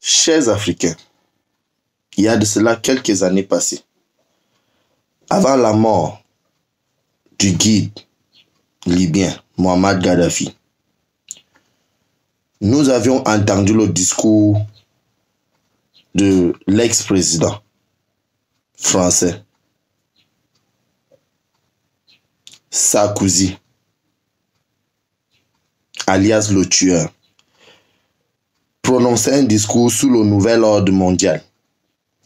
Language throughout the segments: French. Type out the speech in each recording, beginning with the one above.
Chers Africains, il y a de cela quelques années passées, avant la mort du guide libyen Mohamed Gaddafi, nous avions entendu le discours de l'ex-président français Sarkozy, alias le tueur, prononcer un discours sur le nouvel ordre mondial,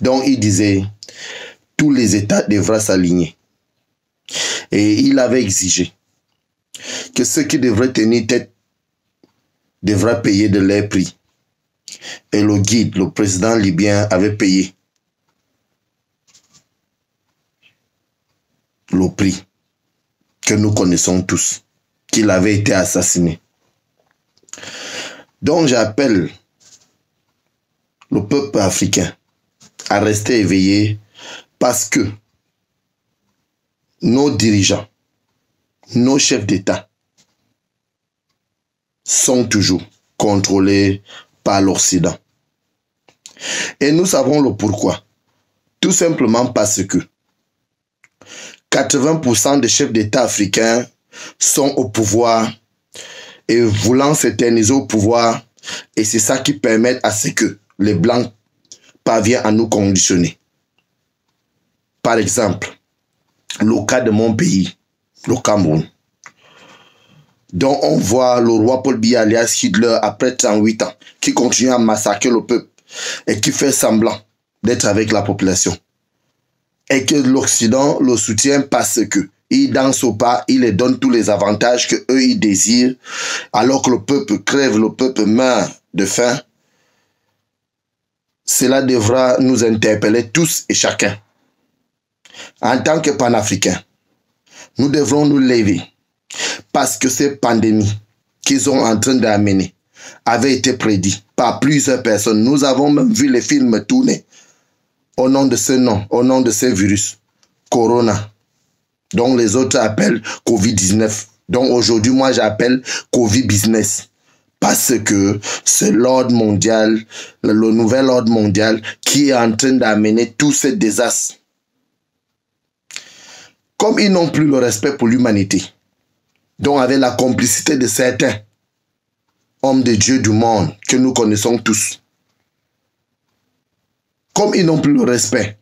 dont il disait tous les États devraient s'aligner. Et il avait exigé que ceux qui devraient tenir tête devraient payer de leur prix. Et le guide, le président libyen, avait payé le prix que nous connaissons tous, qu'il avait été assassiné. Donc j'appelle le peuple africain à rester éveillé parce que nos dirigeants, nos chefs d'État sont toujours contrôlés par l'Occident. Et nous savons le pourquoi. Tout simplement parce que 80% des chefs d'État africains sont au pouvoir et voulant s'éterniser au pouvoir, et c'est ça qui permet à ce que les Blancs parviennent à nous conditionner. Par exemple, le cas de mon pays, le Cameroun, dont on voit le roi Paul Biya alias Hitler après 38 ans, qui continue à massacrer le peuple et qui fait semblant d'être avec la population. Et que l'Occident le soutient parce que il danse au pas, il les donne tous les avantages que eux ils désirent, alors que le peuple crève, le peuple meurt de faim. Cela devra nous interpeller tous et chacun. En tant que panafricains, nous devrons nous lever parce que ces pandémies qu'ils sont en train d'amener avaient été prédites par plusieurs personnes. Nous avons même vu les films tourner au nom de ce nom, au nom de ce virus, Corona, dont les autres appellent Covid-19. Donc aujourd'hui, moi j'appelle Covid-business. Parce que c'est l'ordre mondial, le nouvel ordre mondial qui est en train d'amener tous ces désastres. Comme ils n'ont plus le respect pour l'humanité, donc avec la complicité de certains hommes de Dieu du monde que nous connaissons tous, comme ils n'ont plus le respect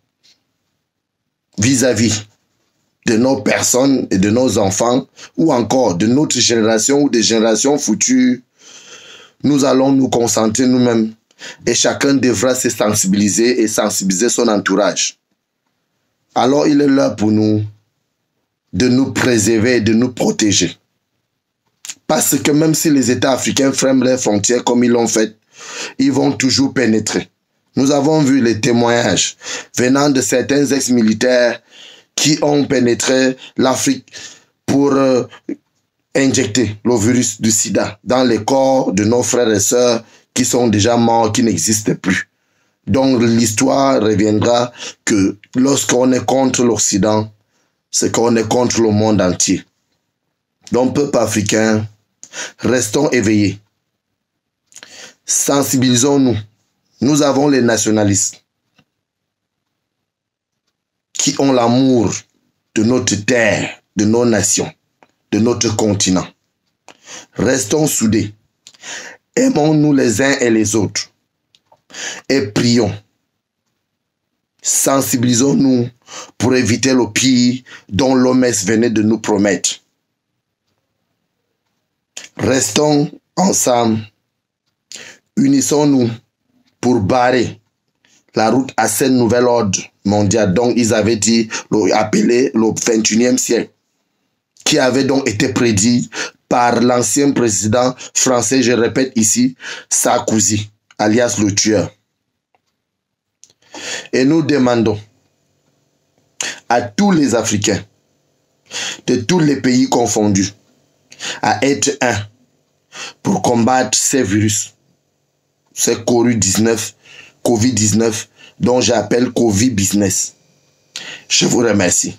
vis-à-vis de nos personnes et de nos enfants, ou encore de notre génération ou des générations futures, nous allons nous concentrer nous-mêmes et chacun devra se sensibiliser et sensibiliser son entourage. Alors il est l'heure pour nous de nous préserver et de nous protéger. Parce que même si les États africains ferment leurs frontières comme ils l'ont fait, ils vont toujours pénétrer. Nous avons vu les témoignages venant de certains ex-militaires qui ont pénétré l'Afrique pour injecter le virus du sida dans les corps de nos frères et sœurs qui sont déjà morts, qui n'existent plus. Donc l'histoire reviendra que lorsqu'on est contre l'Occident, c'est qu'on est contre le monde entier. Donc peuple africain, restons éveillés. Sensibilisons-nous. Nous avons les nationalistes qui ont l'amour de notre terre, de nos nations, de notre continent. Restons soudés. Aimons-nous les uns et les autres. Et prions. Sensibilisons-nous pour éviter le pire dont l'OMS venait de nous promettre. Restons ensemble. Unissons-nous pour barrer la route à ce nouvel ordre mondial dont ils avaient dit, appelé le 21e siècle, qui avait donc été prédit par l'ancien président français, je répète ici, Sarkozy, alias le tueur. Et nous demandons à tous les Africains, de tous les pays confondus, à être un pour combattre ces virus, ces Covid-19, dont j'appelle Covid-business. Je vous remercie.